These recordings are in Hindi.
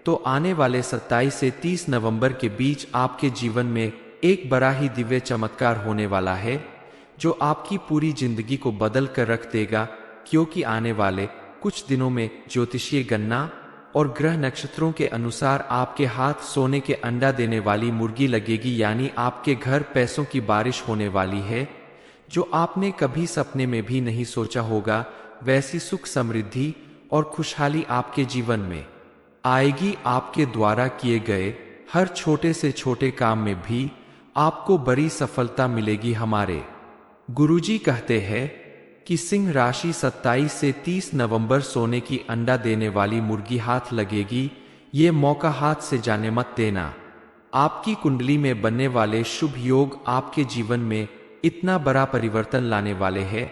तो आने वाले 27 से 30 नवंबर के बीच आपके जीवन में एक बड़ा ही दिव्य चमत्कार होने वाला है, जो आपकी पूरी जिंदगी को बदल कर रख देगा। क्योंकि आने वाले कुछ दिनों में ज्योतिषीय गणना और ग्रह नक्षत्रों के अनुसार आपके हाथ सोने के अंडा देने वाली मुर्गी लगेगी, यानी आपके घर पैसों की बारिश होने वाली है, जो आपने कभी सपने में भी नहीं सोचा होगा। वैसी सुख समृद्धि और खुशहाली आपके जीवन में आएगी। आपके द्वारा किए गए हर छोटे से छोटे काम में भी आपको बड़ी सफलता मिलेगी। हमारे गुरुजी कहते हैं कि सिंह राशि 27 से 30 नवंबर सोने की अंडा देने वाली मुर्गी हाथ लगेगी। ये मौका हाथ से जाने मत देना। आपकी कुंडली में बनने वाले शुभ योग आपके जीवन में इतना बड़ा परिवर्तन लाने वाले हैं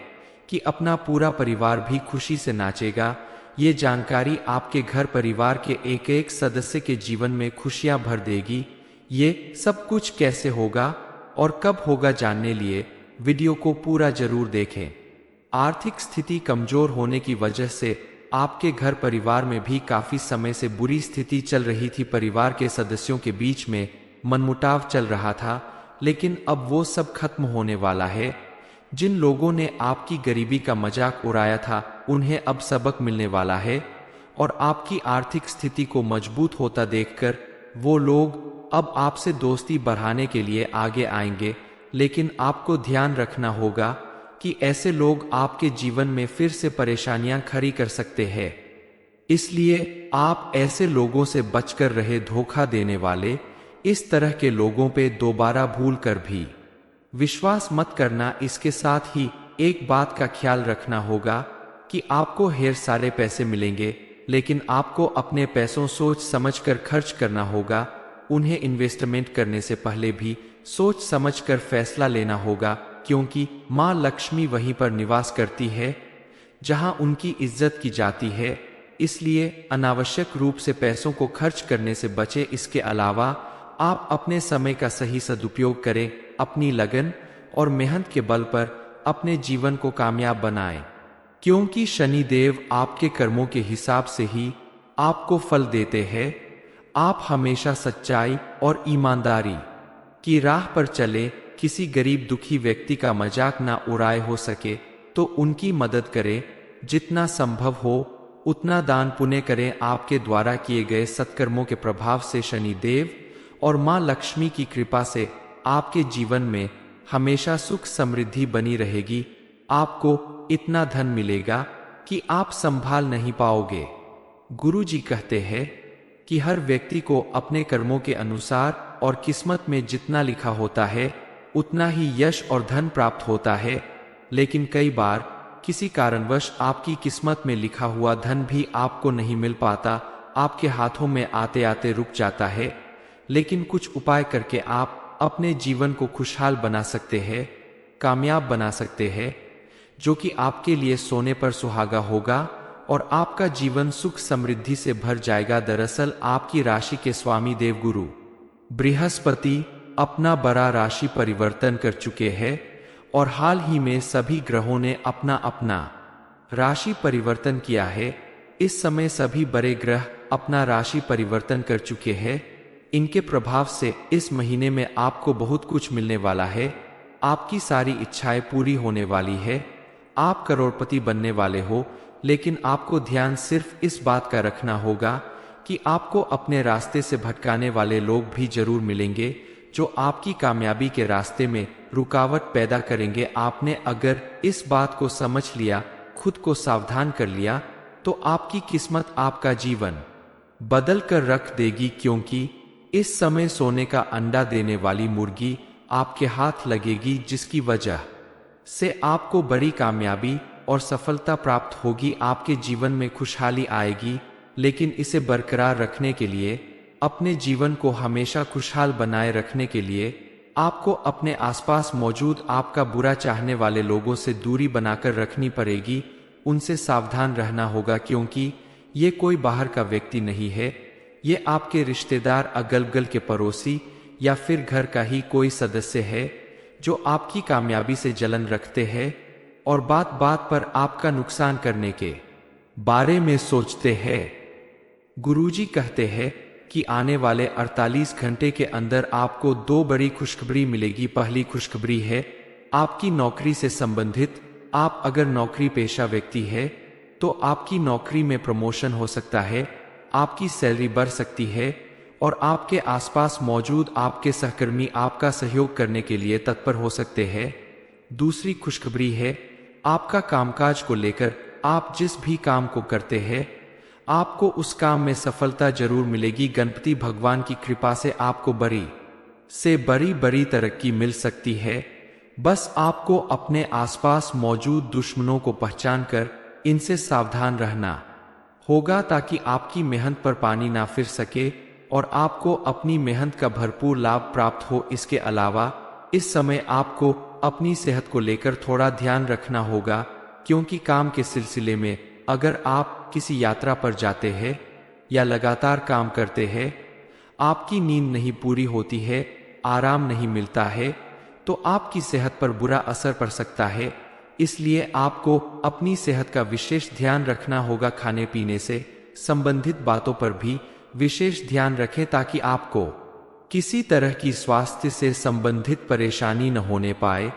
कि अपना पूरा परिवार भी खुशी से नाचेगा। ये जानकारी आपके घर परिवार के एक एक सदस्य के जीवन में खुशियां भर देगी। ये सब कुछ कैसे होगा और कब होगा जानने लिए वीडियो को पूरा जरूर देखें। आर्थिक स्थिति कमजोर होने की वजह से आपके घर परिवार में भी काफी समय से बुरी स्थिति चल रही थी। परिवार के सदस्यों के बीच में मनमुटाव चल रहा था, लेकिन अब वो सब खत्म होने वाला है। जिन लोगों ने आपकी गरीबी का मजाक उड़ाया था, उन्हें अब सबक मिलने वाला है और आपकी आर्थिक स्थिति को मजबूत होता देखकर वो लोग अब आपसे दोस्ती बढ़ाने के लिए आगे आएंगे। लेकिन आपको ध्यान रखना होगा कि ऐसे लोग आपके जीवन में फिर से परेशानियां खड़ी कर सकते हैं, इसलिए आप ऐसे लोगों से बचकर रहे। धोखा देने वाले इस तरह के लोगों पे दोबारा भूल कर भी विश्वास मत करना। इसके साथ ही एक बात का ख्याल रखना होगा कि आपको ढेर सारे पैसे मिलेंगे, लेकिन आपको अपने पैसों सोच समझकर खर्च करना होगा। उन्हें इन्वेस्टमेंट करने से पहले भी सोच समझकर फैसला लेना होगा, क्योंकि माँ लक्ष्मी वहीं पर निवास करती है जहां उनकी इज्जत की जाती है। इसलिए अनावश्यक रूप से पैसों को खर्च करने से बचें। इसके अलावा आप अपने समय का सही सदुपयोग करें। अपनी लगन और मेहनत के बल पर अपने जीवन को कामयाब बनाएं, क्योंकि शनि देव आपके कर्मों के हिसाब से ही आपको फल देते हैं। आप हमेशा सच्चाई और ईमानदारी की राह पर चले। किसी गरीब दुखी व्यक्ति का मजाक ना उड़ाए, हो सके तो उनकी मदद करें। जितना संभव हो उतना दान पुण्य करें। आपके द्वारा किए गए सत्कर्मों के प्रभाव से शनि देव और माँ लक्ष्मी की कृपा से आपके जीवन में हमेशा सुख समृद्धि बनी रहेगी। आपको इतना धन मिलेगा कि आप संभाल नहीं पाओगे। गुरु जी कहते हैं कि हर व्यक्ति को अपने कर्मों के अनुसार और किस्मत में जितना लिखा होता है उतना ही यश और धन प्राप्त होता है। लेकिन कई बार किसी कारणवश आपकी किस्मत में लिखा हुआ धन भी आपको नहीं मिल पाता, आपके हाथों में आते आते रुक जाता है। लेकिन कुछ उपाय करके आप अपने जीवन को खुशहाल बना सकते हैं, कामयाब बना सकते हैं, जो कि आपके लिए सोने पर सुहागा होगा और आपका जीवन सुख समृद्धि से भर जाएगा। दरअसल आपकी राशि के स्वामी देवगुरु बृहस्पति अपना बड़ा राशि परिवर्तन कर चुके हैं और हाल ही में सभी ग्रहों ने अपना अपना राशि परिवर्तन किया है। इस समय सभी बड़े ग्रह अपना राशि परिवर्तन कर चुके हैं। इनके प्रभाव से इस महीने में आपको बहुत कुछ मिलने वाला है। आपकी सारी इच्छाएं पूरी होने वाली है। आप करोड़पति बनने वाले हो, लेकिन आपको ध्यान सिर्फ इस बात का रखना होगा कि आपको अपने रास्ते से भटकाने वाले लोग भी जरूर मिलेंगे, जो आपकी कामयाबी के रास्ते में रुकावट पैदा करेंगे। आपने अगर इस बात को समझ लिया, खुद को सावधान कर लिया, तो आपकी किस्मत आपका जीवन बदल कर रख देगी। क्योंकि इस समय सोने का अंडा देने वाली मुर्गी आपके हाथ लगेगी, जिसकी वजह से आपको बड़ी कामयाबी और सफलता प्राप्त होगी। आपके जीवन में खुशहाली आएगी, लेकिन इसे बरकरार रखने के लिए, अपने जीवन को हमेशा खुशहाल बनाए रखने के लिए आपको अपने आसपास मौजूद आपका बुरा चाहने वाले लोगों से दूरी बनाकर रखनी पड़ेगी। उनसे सावधान रहना होगा, क्योंकि ये कोई बाहर का व्यक्ति नहीं है। ये आपके रिश्तेदार, अगल बगल के पड़ोसी या फिर घर का ही कोई सदस्य है, जो आपकी कामयाबी से जलन रखते हैं और बात बात पर आपका नुकसान करने के बारे में सोचते हैं। गुरुजी कहते हैं कि आने वाले 48 घंटे के अंदर आपको दो बड़ी खुशखबरी मिलेगी। पहली खुशखबरी है आपकी नौकरी से संबंधित। आप अगर नौकरी पेशा व्यक्ति है तो आपकी नौकरी में प्रमोशन हो सकता है, आपकी सैलरी बढ़ सकती है और आपके आसपास मौजूद आपके सहकर्मी आपका सहयोग करने के लिए तत्पर हो सकते हैं। दूसरी खुशखबरी है आपका कामकाज को लेकर। आप जिस भी काम को करते हैं आपको उस काम में सफलता जरूर मिलेगी। गणपति भगवान की कृपा से आपको बड़ी से बड़ी तरक्की मिल सकती है। बस आपको अपने आसपास मौजूद दुश्मनों को पहचान कर इनसे सावधान रहना होगा ताकि आपकी मेहनत पर पानी ना फिर सके और आपको अपनी मेहनत का भरपूर लाभ प्राप्त हो। इसके अलावा इस समय आपको अपनी सेहत को लेकर थोड़ा ध्यान रखना होगा, क्योंकि काम के सिलसिले में अगर आप किसी यात्रा पर जाते हैं या लगातार काम करते हैं, आपकी नींद नहीं पूरी होती है, आराम नहीं मिलता है, तो आपकी सेहत पर बुरा असर पड़ सकता है। इसलिए आपको अपनी सेहत का विशेष ध्यान रखना होगा। खाने पीने से संबंधित बातों पर भी विशेष ध्यान रखें ताकि आपको किसी तरह की स्वास्थ्य से संबंधित परेशानी न होने पाए।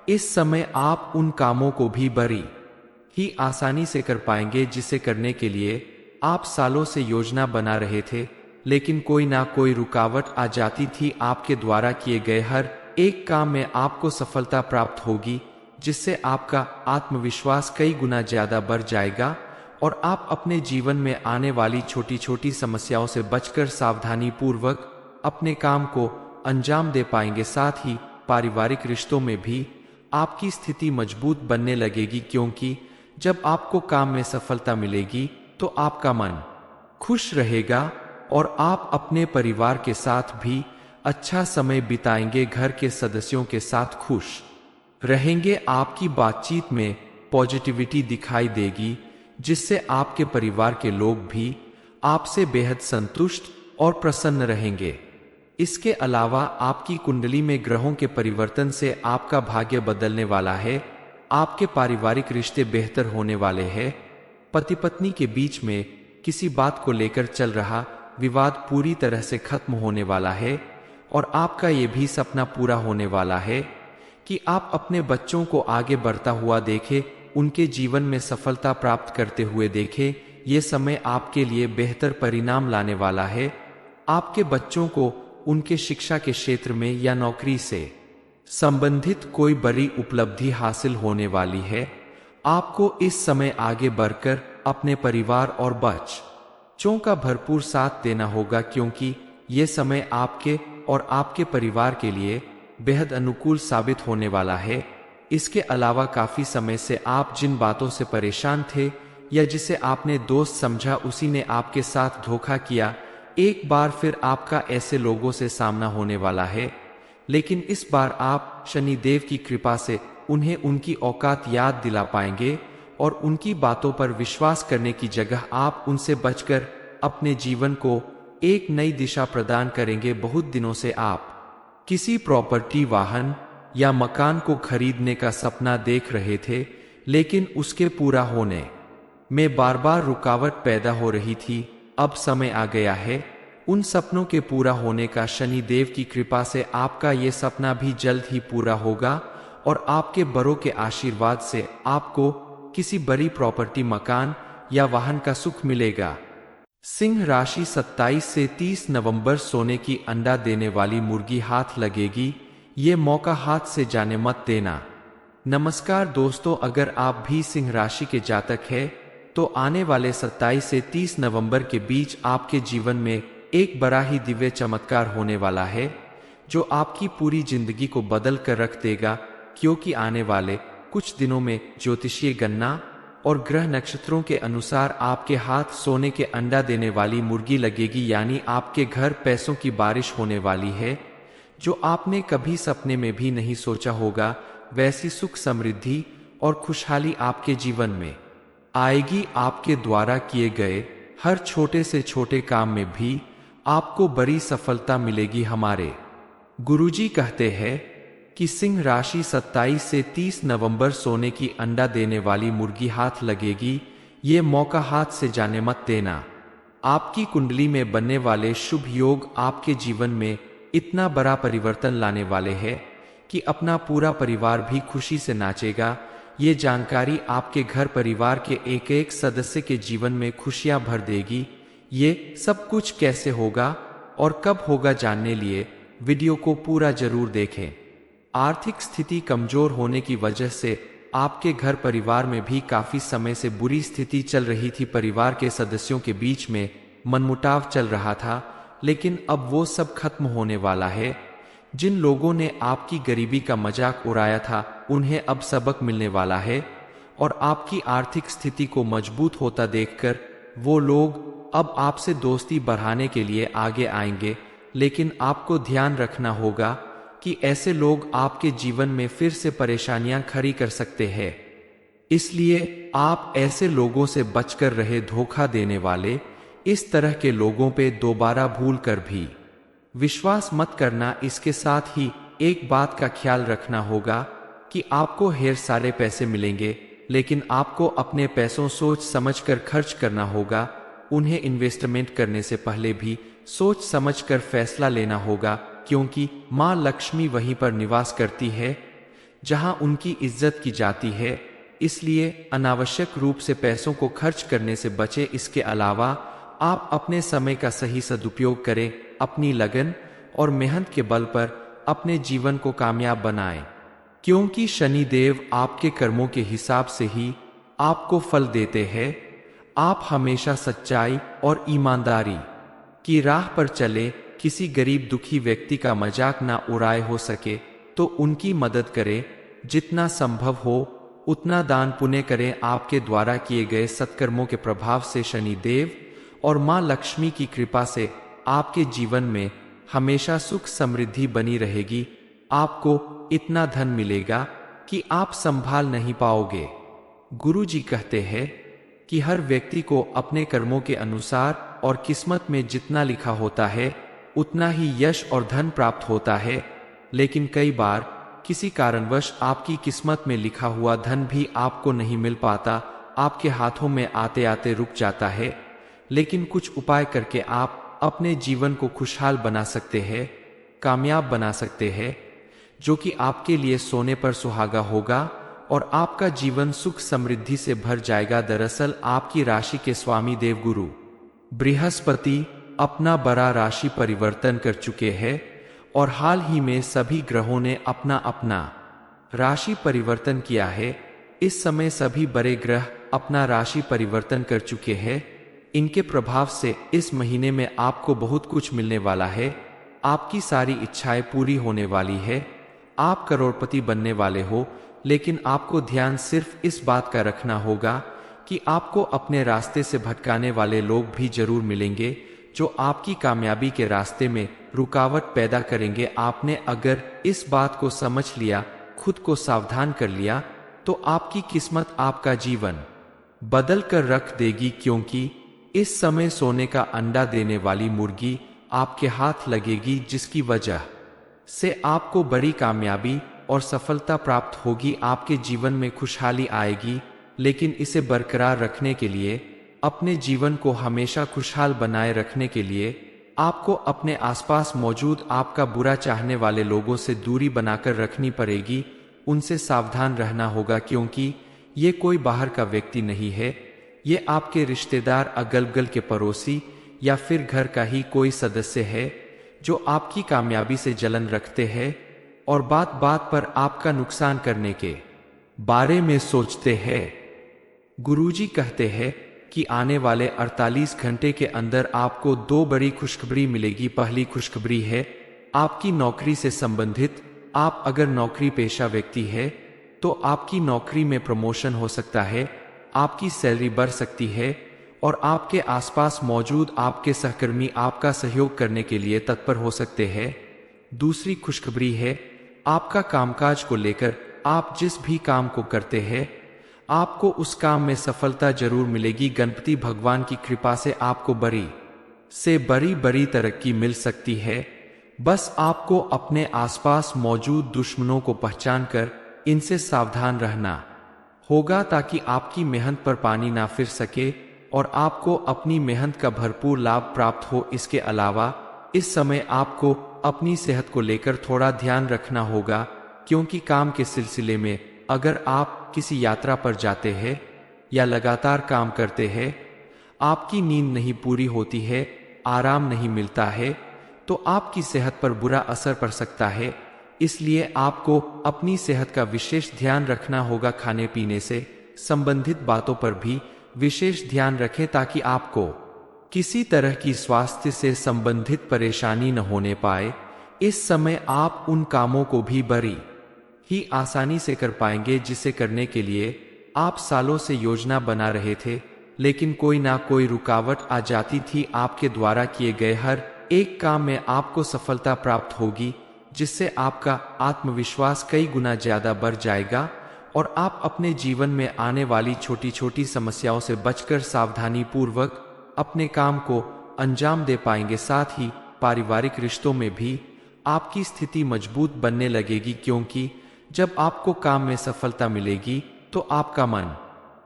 इस समय आप उन कामों को भी बड़ी ही आसानी से कर पाएंगे जिसे करने के लिए आप सालों से योजना बना रहे थे, लेकिन कोई ना कोई रुकावट आ जाती थी। आपके द्वारा किए गए हर एक काम में आपको सफलता प्राप्त होगी, जिससे आपका आत्मविश्वास कई गुना ज्यादा बढ़ जाएगा और आप अपने जीवन में आने वाली छोटी छोटी समस्याओं से बचकर सावधानी पूर्वक अपने काम को अंजाम दे पाएंगे। साथ ही पारिवारिक रिश्तों में भी आपकी स्थिति मजबूत बनने लगेगी, क्योंकि जब आपको काम में सफलता मिलेगी तो आपका मन खुश रहेगा और आप अपने परिवार के साथ भी अच्छा समय बिताएंगे। घर के सदस्यों के साथ खुश रहेंगे। आपकी बातचीत में पॉजिटिविटी दिखाई देगी, जिससे आपके परिवार के लोग भी आपसे बेहद संतुष्ट और प्रसन्न रहेंगे। इसके अलावा आपकी कुंडली में ग्रहों के परिवर्तन से आपका भाग्य बदलने वाला है। आपके पारिवारिक रिश्ते बेहतर होने वाले हैं। पति पत्नी के बीच में किसी बात को लेकर चल रहा विवाद पूरी तरह से खत्म होने वाला है और आपका ये भी सपना पूरा होने वाला है कि आप अपने बच्चों को आगे बढ़ता हुआ देखें, उनके जीवन में सफलता प्राप्त करते हुए देखें। ये समय आपके लिए बेहतर परिणाम लाने वाला है। आपके बच्चों को उनके शिक्षा के क्षेत्र में या नौकरी से संबंधित कोई बड़ी उपलब्धि हासिल होने वाली है। आपको इस समय आगे बढ़कर अपने परिवार और बच्चों का भरपूर साथ देना होगा, क्योंकि ये समय आपके और आपके परिवार के लिए बेहद अनुकूल साबित होने वाला है। इसके अलावा काफी समय से आप जिन बातों से परेशान थे या जिसे आपने दोस्त समझा, उसी ने आपके साथ धोखा किया। एक बार फिर आपका ऐसे लोगों से सामना होने वाला है, लेकिन इस बार आप शनिदेव की कृपा से उन्हें उनकी औकात याद दिला पाएंगे और उनकी बातों पर विश्वास करने की जगह आप उनसे बचकर अपने जीवन को एक नई दिशा प्रदान करेंगे। बहुत दिनों से आप किसी प्रॉपर्टी, वाहन या मकान को खरीदने का सपना देख रहे थे, लेकिन उसके पूरा होने में बार बार रुकावट पैदा हो रही थी। अब समय आ गया है उन सपनों के पूरा होने का। शनि देव की कृपा से आपका ये सपना भी जल्द ही पूरा होगा और आपके बड़ों के आशीर्वाद से आपको किसी बड़ी प्रॉपर्टी, मकान या वाहन का सुख मिलेगा। सिंह राशि 27 से 30 नवंबर सोने की अंडा देने वाली मुर्गी हाथ लगेगी। ये मौका हाथ से जाने मत देना। नमस्कार दोस्तों, अगर आप भी सिंह राशि के जातक हैं तो आने वाले 27 से 30 नवंबर के बीच आपके जीवन में एक बड़ा ही दिव्य चमत्कार होने वाला है, जो आपकी पूरी जिंदगी को बदल कर रख देगा। क्योंकि आने वाले कुछ दिनों में ज्योतिषीय गणना और ग्रह नक्षत्रों के अनुसार आपके हाथ सोने के अंडा देने वाली मुर्गी लगेगी, यानी आपके घर पैसों की बारिश होने वाली है, जो आपने कभी सपने में भी नहीं सोचा होगा। वैसी सुख, समृद्धि और खुशहाली आपके जीवन में आएगी। आपके द्वारा किए गए हर छोटे से छोटे काम में भी आपको बड़ी सफलता मिलेगी। हमारे गुरुजी कहते हैं कि सिंह राशि 27 से 30 नवंबर सोने की अंडा देने वाली मुर्गी हाथ लगेगी। ये मौका हाथ से जाने मत देना। आपकी कुंडली में बनने वाले शुभ योग आपके जीवन में इतना बड़ा परिवर्तन लाने वाले हैं कि अपना पूरा परिवार भी खुशी से नाचेगा। ये जानकारी आपके घर परिवार के एक एक सदस्य के जीवन में खुशियां भर देगी। ये सब कुछ कैसे होगा और कब होगा जानने लिए वीडियो को पूरा जरूर देखें। आर्थिक स्थिति कमजोर होने की वजह से आपके घर परिवार में भी काफी समय से बुरी स्थिति चल रही थी। परिवार के सदस्यों के बीच में मनमुटाव चल रहा था, लेकिन अब वो सब खत्म होने वाला है। जिन लोगों ने आपकी गरीबी का मजाक उड़ाया था उन्हें अब सबक मिलने वाला है और आपकी आर्थिक स्थिति को मजबूत होता देखकर वो लोग अब आपसे दोस्ती बढ़ाने के लिए आगे आएंगे। लेकिन आपको ध्यान रखना होगा कि ऐसे लोग आपके जीवन में फिर से परेशानियां खड़ी कर सकते हैं, इसलिए आप ऐसे लोगों से बचकर रहे। धोखा देने वाले इस तरह के लोगों पे दोबारा भूल कर भी विश्वास मत करना। इसके साथ ही एक बात का ख्याल रखना होगा कि आपको ढेर सारे पैसे मिलेंगे, लेकिन आपको अपने पैसों सोच समझकर खर्च करना होगा। उन्हें इन्वेस्टमेंट करने से पहले भी सोच समझकर फैसला लेना होगा, क्योंकि माँ लक्ष्मी वहीं पर निवास करती है जहां उनकी इज्जत की जाती है। इसलिए अनावश्यक रूप से पैसों को खर्च करने से बचें। इसके अलावा आप अपने समय का सही सदुपयोग करें। अपनी लगन और मेहनत के बल पर अपने जीवन को कामयाब बनाएं, क्योंकि शनि देव आपके कर्मों के हिसाब से ही आपको फल देते हैं। आप हमेशा सच्चाई और ईमानदारी की राह पर चले। किसी गरीब दुखी व्यक्ति का मजाक ना उड़ाए, हो सके तो उनकी मदद करें। जितना संभव हो उतना दान पुण्य करें। आपके द्वारा किए गए सत्कर्मों के प्रभाव से शनि देव और माँ लक्ष्मी की कृपा से आपके जीवन में हमेशा सुख समृद्धि बनी रहेगी। आपको इतना धन मिलेगा कि आप संभाल नहीं पाओगे। गुरुजी कहते हैं कि हर व्यक्ति को अपने कर्मों के अनुसार और किस्मत में जितना लिखा होता है उतना ही यश और धन प्राप्त होता है, लेकिन कई बार किसी कारणवश आपकी किस्मत में लिखा हुआ धन भी आपको नहीं मिल पाता, आपके हाथों में आते आते रुक जाता है। लेकिन कुछ उपाय करके आप अपने जीवन को खुशहाल बना सकते हैं, कामयाब बना सकते हैं, जो कि आपके लिए सोने पर सुहागा होगा और आपका जीवन सुख समृद्धि से भर जाएगा। दरअसल आपकी राशि के स्वामी देवगुरु बृहस्पति अपना बड़ा राशि परिवर्तन कर चुके हैं और हाल ही में सभी ग्रहों ने अपना अपना राशि परिवर्तन किया है। इस समय सभी बड़े ग्रह अपना राशि परिवर्तन कर चुके हैं। इनके प्रभाव से इस महीने में आपको बहुत कुछ मिलने वाला है। आपकी सारी इच्छाएं पूरी होने वाली है। आप करोड़पति बनने वाले हो, लेकिन आपको ध्यान सिर्फ इस बात का रखना होगा कि आपको अपने रास्ते से भटकाने वाले लोग भी जरूर मिलेंगे, जो आपकी कामयाबी के रास्ते में रुकावट पैदा करेंगे। आपने अगर इस बात को समझ लिया, खुद को सावधान कर लिया, तो आपकी किस्मत आपका जीवन बदल कर रख देगी, क्योंकि इस समय सोने का अंडा देने वाली मुर्गी आपके हाथ लगेगी, जिसकी वजह से आपको बड़ी कामयाबी और सफलता प्राप्त होगी। आपके जीवन में खुशहाली आएगी, लेकिन इसे बरकरार रखने के लिए, अपने जीवन को हमेशा खुशहाल बनाए रखने के लिए आपको अपने आसपास मौजूद आपका बुरा चाहने वाले लोगों से दूरी बनाकर रखनी पड़ेगी। उनसे सावधान रहना होगा, क्योंकि ये कोई बाहर का व्यक्ति नहीं है। ये आपके रिश्तेदार, अगल बगल के पड़ोसी या फिर घर का ही कोई सदस्य है, जो आपकी कामयाबी से जलन रखते हैं और बात बात पर आपका नुकसान करने के बारे में सोचते हैं। गुरुजी कहते हैं कि आने वाले 48 घंटे के अंदर आपको दो बड़ी खुशखबरी मिलेगी। पहली खुशखबरी है आपकी नौकरी से संबंधित। आप अगर नौकरी पेशा व्यक्ति है तो आपकी नौकरी में प्रमोशन हो सकता है, आपकी सैलरी बढ़ सकती है और आपके आसपास मौजूद आपके सहकर्मी आपका सहयोग करने के लिए तत्पर हो सकते हैं। दूसरी खुशखबरी है आपका कामकाज को लेकर। आप जिस भी काम को करते हैं आपको उस काम में सफलता जरूर मिलेगी। गणपति भगवान की कृपा से आपको बड़ी से बड़ी तरक्की मिल सकती है। बस आपको अपने आसपास मौजूद दुश्मनों को पहचान कर इनसे सावधान रहना होगा, ताकि आपकी मेहनत पर पानी ना फिर सके। और आपको अपनी मेहनत का भरपूर लाभ प्राप्त हो। इसके अलावा इस समय आपको अपनी सेहत को लेकर थोड़ा ध्यान रखना होगा, क्योंकि काम के सिलसिले में अगर आप किसी यात्रा पर जाते हैं या लगातार काम करते हैं, आपकी नींद नहीं पूरी होती है, आराम नहीं मिलता है, तो आपकी सेहत पर बुरा असर पड़ सकता है। इसलिए आपको अपनी सेहत का विशेष ध्यान रखना होगा। खाने पीने से संबंधित बातों पर भी विशेष ध्यान रखें, ताकि आपको किसी तरह की स्वास्थ्य से संबंधित परेशानी न होने पाए। इस समय आप उन कामों को भी बड़ी ही आसानी से कर पाएंगे जिसे करने के लिए आप सालों से योजना बना रहे थे, लेकिन कोई ना कोई रुकावट आ जाती थी। आपके द्वारा किए गए हर एक काम में आपको सफलता प्राप्त होगी, जिससे आपका आत्मविश्वास कई गुना ज्यादा बढ़ जाएगा और आप अपने जीवन में आने वाली छोटी छोटी समस्याओं से बचकर सावधानी पूर्वक अपने काम को अंजाम दे पाएंगे। साथ ही पारिवारिक रिश्तों में भी आपकी स्थिति मजबूत बनने लगेगी, क्योंकि जब आपको काम में सफलता मिलेगी तो आपका मन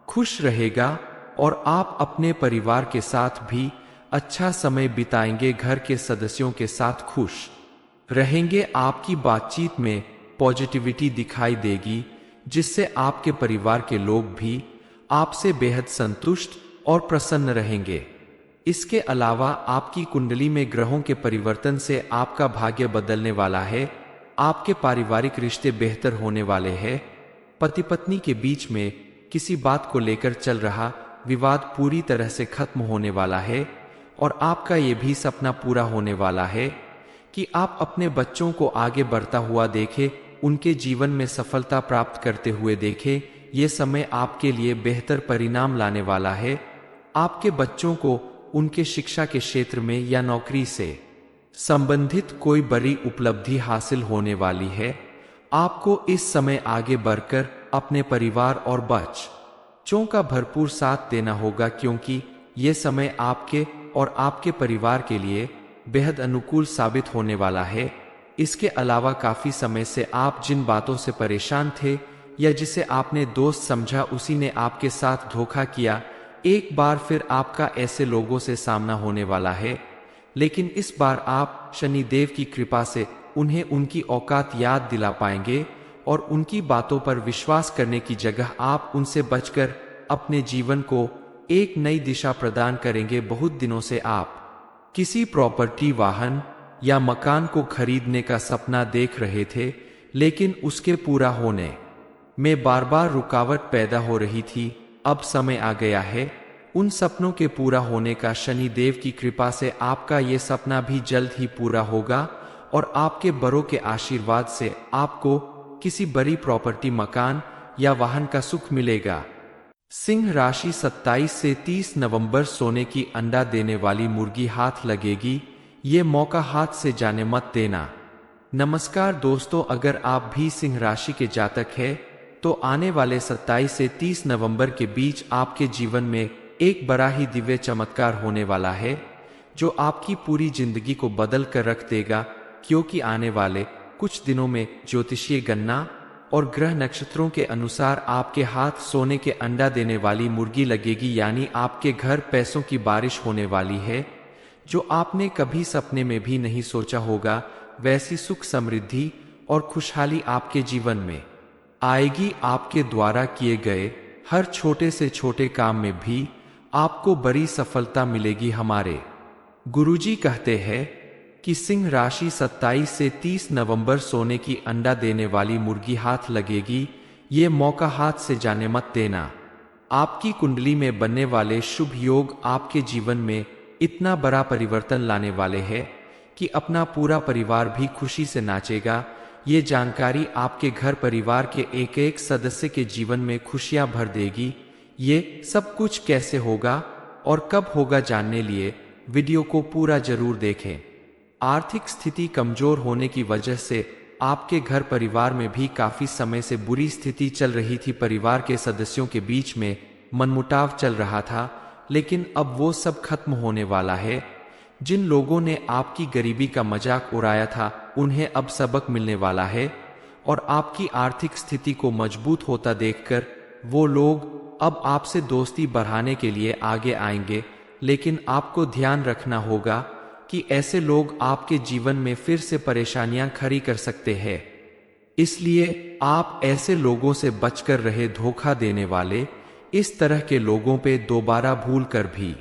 खुश रहेगा और आप अपने परिवार के साथ भी अच्छा समय बिताएंगे। घर के सदस्यों के साथ खुश रहेंगे। आपकी बातचीत में पॉजिटिविटी दिखाई देगी, जिससे आपके परिवार के लोग भी आपसे बेहद संतुष्ट और प्रसन्न रहेंगे। इसके अलावा आपकी कुंडली में ग्रहों के परिवर्तन से आपका भाग्य बदलने वाला है। आपके पारिवारिक रिश्ते बेहतर होने वाले हैं। पति पत्नी के बीच में किसी बात को लेकर चल रहा विवाद पूरी तरह से खत्म होने वाला है और आपका ये भी सपना पूरा होने वाला है कि आप अपने बच्चों को आगे बढ़ता हुआ देखें, उनके जीवन में सफलता प्राप्त करते हुए देखें। ये समय आपके लिए बेहतर परिणाम लाने वाला है। आपके बच्चों को उनके शिक्षा के क्षेत्र में या नौकरी से संबंधित कोई बड़ी उपलब्धि हासिल होने वाली है। आपको इस समय आगे बढ़कर अपने परिवार और बच्चों का भरपूर साथ देना होगा, क्योंकि ये समय आपके और आपके परिवार के लिए बेहद अनुकूल साबित होने वाला है। इसके अलावा काफी समय से आप जिन बातों से परेशान थे या जिसे आपने दोस्त समझा, उसी ने आपके साथ धोखा किया। एक बार फिर आपका ऐसे लोगों से सामना होने वाला है, लेकिन इस बार आप शनिदेव की कृपा से उन्हें उनकी औकात याद दिला पाएंगे और उनकी बातों पर विश्वास करने की जगह आप उनसे बचकर अपने जीवन को एक नई दिशा प्रदान करेंगे। बहुत दिनों से आप किसी प्रॉपर्टी, वाहन या मकान को खरीदने का सपना देख रहे थे, लेकिन उसके पूरा होने में बार बार रुकावट पैदा हो रही थी। अब समय आ गया है उन सपनों के पूरा होने का। शनि देव की कृपा से आपका ये सपना भी जल्द ही पूरा होगा और आपके बड़ों के आशीर्वाद से आपको किसी बड़ी प्रॉपर्टी, मकान या वाहन का सुख मिलेगा। सिंह राशि 27 से 30 नवंबर सोने की अंडा देने वाली मुर्गी हाथ लगेगी। ये मौका हाथ से जाने मत देना। नमस्कार दोस्तों, अगर आप भी सिंह राशि के जातक हैं तो आने वाले 27 से 30 नवंबर के बीच आपके जीवन में एक बड़ा ही दिव्य चमत्कार होने वाला है, जो आपकी पूरी जिंदगी को बदल कर रख देगा। क्योंकि आने वाले कुछ दिनों में ज्योतिषीय गणना और ग्रह नक्षत्रों के अनुसार आपके हाथ सोने के अंडा देने वाली मुर्गी लगेगी, यानी आपके घर पैसों की बारिश होने वाली है, जो आपने कभी सपने में भी नहीं सोचा होगा। वैसी सुख, समृद्धि और खुशहाली आपके जीवन में आएगी। आपके द्वारा किए गए हर छोटे से छोटे काम में भी आपको बड़ी सफलता मिलेगी। हमारे गुरुजी कहते हैं कि सिंह राशि 27 से 30 नवंबर सोने की अंडा देने वाली मुर्गी हाथ लगेगी। ये मौका हाथ से जाने मत देना। आपकी कुंडली में बनने वाले शुभ योग आपके जीवन में इतना बड़ा परिवर्तन लाने वाले हैं कि अपना पूरा परिवार भी खुशी से नाचेगा। ये जानकारी आपके घर परिवार के एक एक सदस्य के जीवन में खुशियां भर देगी। ये सब कुछ कैसे होगा और कब होगा जानने लिए वीडियो को पूरा जरूर देखें। आर्थिक स्थिति कमजोर होने की वजह से आपके घर परिवार में भी काफी समय से बुरी स्थिति चल रही थी। परिवार के सदस्यों के बीच में मनमुटाव चल रहा था, लेकिन अब वो सब खत्म होने वाला है। जिन लोगों ने आपकी गरीबी का मजाक उड़ाया था, उन्हें अब सबक मिलने वाला है और आपकी आर्थिक स्थिति को मजबूत होता देखकर वो लोग अब आपसे दोस्ती बढ़ाने के लिए आगे आएंगे, लेकिन आपको ध्यान रखना होगा कि ऐसे लोग आपके जीवन में फिर से परेशानियां खड़ी कर सकते हैं। इसलिए आप ऐसे लोगों से बचकर रहे। धोखा देने वाले इस तरह के लोगों पे दोबारा भूल कर भी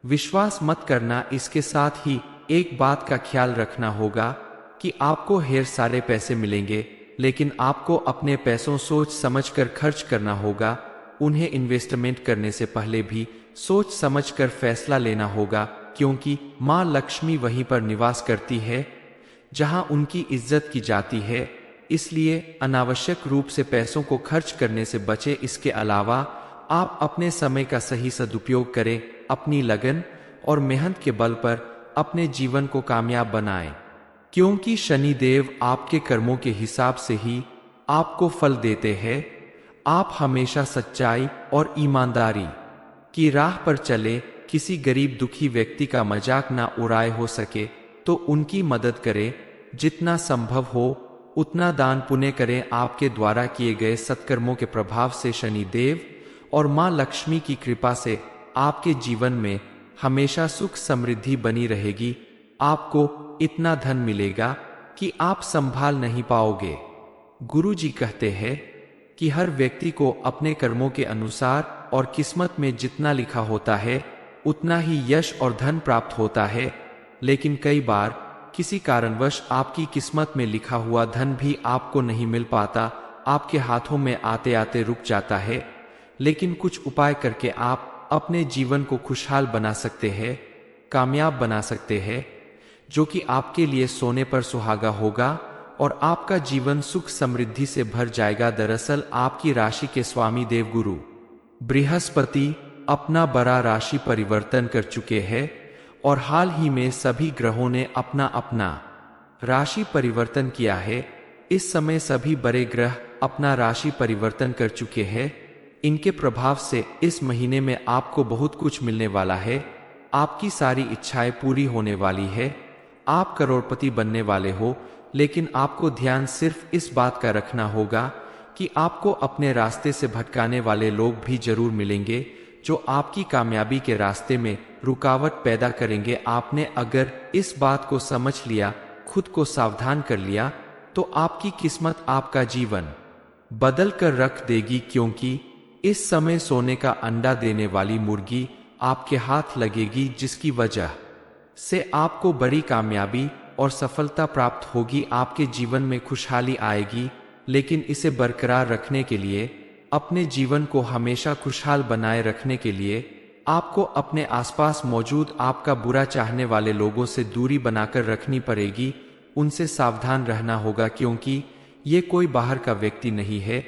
विश्वास मत करना। इसके साथ ही एक बात का ख्याल रखना होगा कि आपको ढेर सारे पैसे मिलेंगे, लेकिन आपको अपने पैसों सोच समझकर खर्च करना होगा। उन्हें इन्वेस्टमेंट करने से पहले भी सोच समझकर फैसला लेना होगा, क्योंकि माँ लक्ष्मी वहीं पर निवास करती है जहां उनकी इज्जत की जाती है। इसलिए अनावश्यक रूप से पैसों को खर्च करने से बचें। इसके अलावा आप अपने समय का सही सदुपयोग करें। अपनी लगन और मेहनत के बल पर अपने जीवन को कामयाब बनाएं, क्योंकि शनिदेव आपके कर्मों के हिसाब से ही आपको फल देते हैं। आप हमेशा सच्चाई और ईमानदारी की राह पर चले। किसी गरीब दुखी व्यक्ति का मजाक ना उड़ाए, हो सके तो उनकी मदद करें। जितना संभव हो उतना दान पुण्य करें। आपके द्वारा किए गए सत्कर्मों के प्रभाव से शनिदेव और माँ लक्ष्मी की कृपा से आपके जीवन में हमेशा सुख समृद्धि बनी रहेगी। आपको इतना धन मिलेगा कि आप संभाल नहीं पाओगे। गुरु जी कहते हैं कि हर व्यक्ति को अपने कर्मों के अनुसार और किस्मत में जितना लिखा होता है उतना ही यश और धन प्राप्त होता है। लेकिन कई बार किसी कारणवश आपकी किस्मत में लिखा हुआ धन भी आपको नहीं मिल पाता, आपके हाथों में आते आते रुक जाता है। लेकिन कुछ उपाय करके आप अपने जीवन को खुशहाल बना सकते हैं, कामयाब बना सकते हैं, जो कि आपके लिए सोने पर सुहागा होगा और आपका जीवन सुख समृद्धि से भर जाएगा। दरअसल आपकी राशि के स्वामी देवगुरु बृहस्पति अपना बड़ा राशि परिवर्तन कर चुके हैं और हाल ही में सभी ग्रहों ने अपना अपना राशि परिवर्तन किया है। इस समय सभी बड़े ग्रह अपना राशि परिवर्तन कर चुके हैं। इनके प्रभाव से इस महीने में आपको बहुत कुछ मिलने वाला है। आपकी सारी इच्छाएं पूरी होने वाली है। आप करोड़पति बनने वाले हो, लेकिन आपको ध्यान सिर्फ इस बात का रखना होगा कि आपको अपने रास्ते से भटकाने वाले लोग भी जरूर मिलेंगे, जो आपकी कामयाबी के रास्ते में रुकावट पैदा करेंगे। आपने अगर इस बात को समझ लिया, खुद को सावधान कर लिया, तो आपकी किस्मत आपका जीवन बदल कर रख देगी। क्योंकि इस समय सोने का अंडा देने वाली मुर्गी आपके हाथ लगेगी, जिसकी वजह से आपको बड़ी कामयाबी और सफलता प्राप्त होगी। आपके जीवन में खुशहाली आएगी, लेकिन इसे बरकरार रखने के लिए, अपने जीवन को हमेशा खुशहाल बनाए रखने के लिए आपको अपने आसपास मौजूद आपका बुरा चाहने वाले लोगों से दूरी बनाकर रखनी पड़ेगी। उनसे सावधान रहना होगा, क्योंकि ये कोई बाहर का व्यक्ति नहीं है।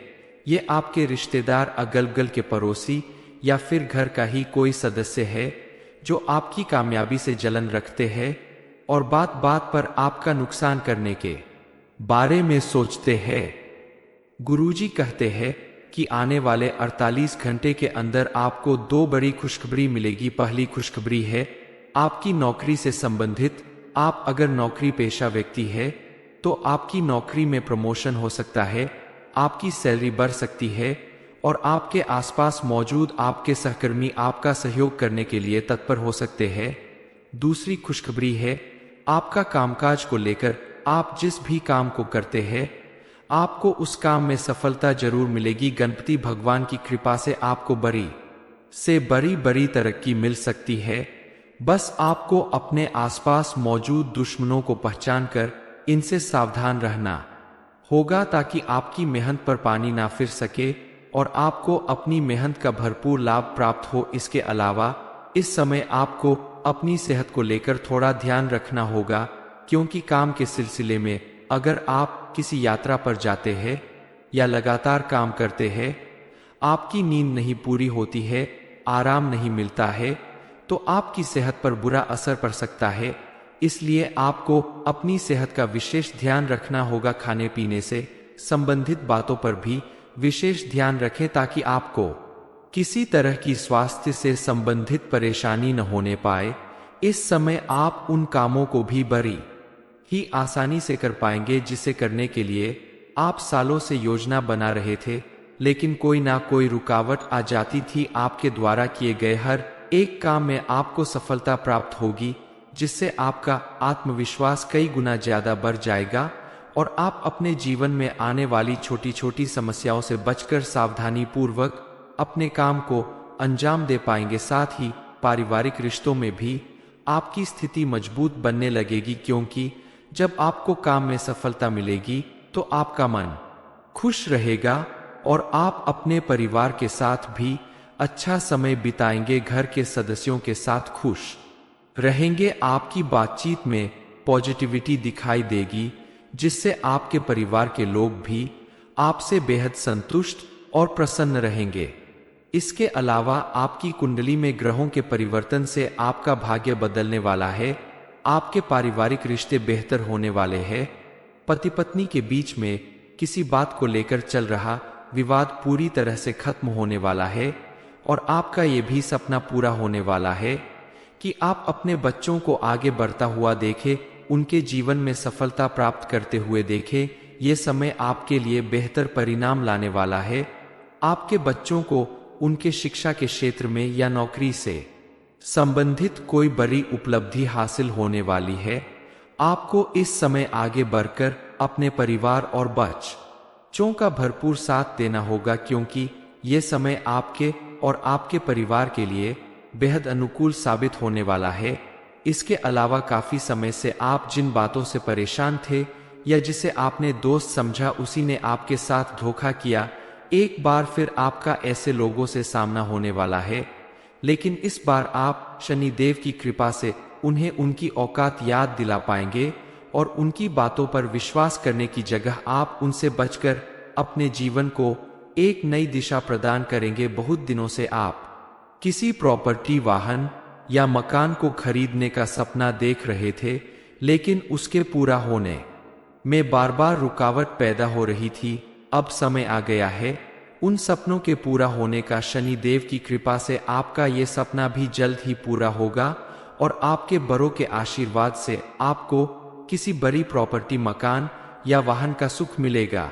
ये आपके रिश्तेदार, अगल बगल के पड़ोसी या फिर घर का ही कोई सदस्य है, जो आपकी कामयाबी से जलन रखते हैं और बात बात पर आपका नुकसान करने के बारे में सोचते हैं। गुरुजी कहते हैं कि आने वाले 48 घंटे के अंदर आपको दो बड़ी खुशखबरी मिलेगी। पहली खुशखबरी है आपकी नौकरी से संबंधित। आप अगर नौकरी पेशा व्यक्ति है तो आपकी नौकरी में प्रमोशन हो सकता है, आपकी सैलरी बढ़ सकती है और आपके आसपास मौजूद आपके सहकर्मी आपका सहयोग करने के लिए तत्पर हो सकते हैं। दूसरी खुशखबरी है आपका कामकाज को लेकर। आप जिस भी काम को करते हैं आपको उस काम में सफलता जरूर मिलेगी। गणपति भगवान की कृपा से आपको बड़ी से बड़ी तरक्की मिल सकती है। बस आपको अपने आसपास मौजूद दुश्मनों को पहचान कर इनसे सावधान रहना होगा, ताकि आपकी मेहनत पर पानी ना फिर सके और आपको अपनी मेहनत का भरपूर लाभ प्राप्त हो। इसके अलावा इस समय आपको अपनी सेहत को लेकर थोड़ा ध्यान रखना होगा, क्योंकि काम के सिलसिले में अगर आप किसी यात्रा पर जाते हैं या लगातार काम करते हैं, आपकी नींद नहीं पूरी होती है, आराम नहीं मिलता है, तो आपकी सेहत पर बुरा असर पड़ सकता है। इसलिए आपको अपनी सेहत का विशेष ध्यान रखना होगा। खाने पीने से संबंधित बातों पर भी विशेष ध्यान रखें, ताकि आपको किसी तरह की स्वास्थ्य से संबंधित परेशानी न होने पाए। इस समय आप उन कामों को भी बड़ी ही आसानी से कर पाएंगे जिसे करने के लिए आप सालों से योजना बना रहे थे। लेकिन कोई ना कोई रुकावट आ जाती थी। आपके द्वारा किए गए हर एक काम में आपको सफलता प्राप्त होगी, जिससे आपका आत्मविश्वास कई गुना ज्यादा बढ़ जाएगा और आप अपने जीवन में आने वाली छोटी छोटी समस्याओं से बचकर सावधानी पूर्वक अपने काम को अंजाम दे पाएंगे। साथ ही पारिवारिक रिश्तों में भी आपकी स्थिति मजबूत बनने लगेगी, क्योंकि जब आपको काम में सफलता मिलेगी तो आपका मन खुश रहेगा और आप अपने परिवार के साथ भी अच्छा समय बिताएंगे, घर के सदस्यों के साथ खुश रहेंगे। आपकी बातचीत में पॉजिटिविटी दिखाई देगी, जिससे आपके परिवार के लोग भी आपसे बेहद संतुष्ट और प्रसन्न रहेंगे। इसके अलावा आपकी कुंडली में ग्रहों के परिवर्तन से आपका भाग्य बदलने वाला है। आपके पारिवारिक रिश्ते बेहतर होने वाले हैं। पति पत्नी के बीच में किसी बात को लेकर चल रहा विवाद पूरी तरह से खत्म होने वाला है और आपका ये भी सपना पूरा होने वाला है कि आप अपने बच्चों को आगे बढ़ता हुआ देखें, उनके जीवन में सफलता प्राप्त करते हुए देखें। ये समय आपके लिए बेहतर परिणाम लाने वाला है। आपके बच्चों को उनके शिक्षा के क्षेत्र में या नौकरी से संबंधित कोई बड़ी उपलब्धि हासिल होने वाली है। आपको इस समय आगे बढ़कर अपने परिवार और बच्चों का भरपूर साथ देना होगा, क्योंकि ये समय आपके और आपके परिवार के लिए बेहद अनुकूल साबित होने वाला है। इसके अलावा काफी समय से आप जिन बातों से परेशान थे या जिसे आपने दोस्त समझा, उसी ने आपके साथ धोखा किया। एक बार फिर आपका ऐसे लोगों से सामना होने वाला है, लेकिन इस बार आप शनिदेव की कृपा से उन्हें उनकी औकात याद दिला पाएंगे और उनकी बातों पर विश्वास करने की जगह आप उनसे बचकर अपने जीवन को एक नई दिशा प्रदान करेंगे। बहुत दिनों से आप किसी प्रॉपर्टी, वाहन या मकान को खरीदने का सपना देख रहे थे, लेकिन उसके पूरा होने में बार बार रुकावट पैदा हो रही थी। अब समय आ गया है उन सपनों के पूरा होने का। शनि देव की कृपा से आपका ये सपना भी जल्द ही पूरा होगा और आपके बड़ों के आशीर्वाद से आपको किसी बड़ी प्रॉपर्टी, मकान या वाहन का सुख मिलेगा।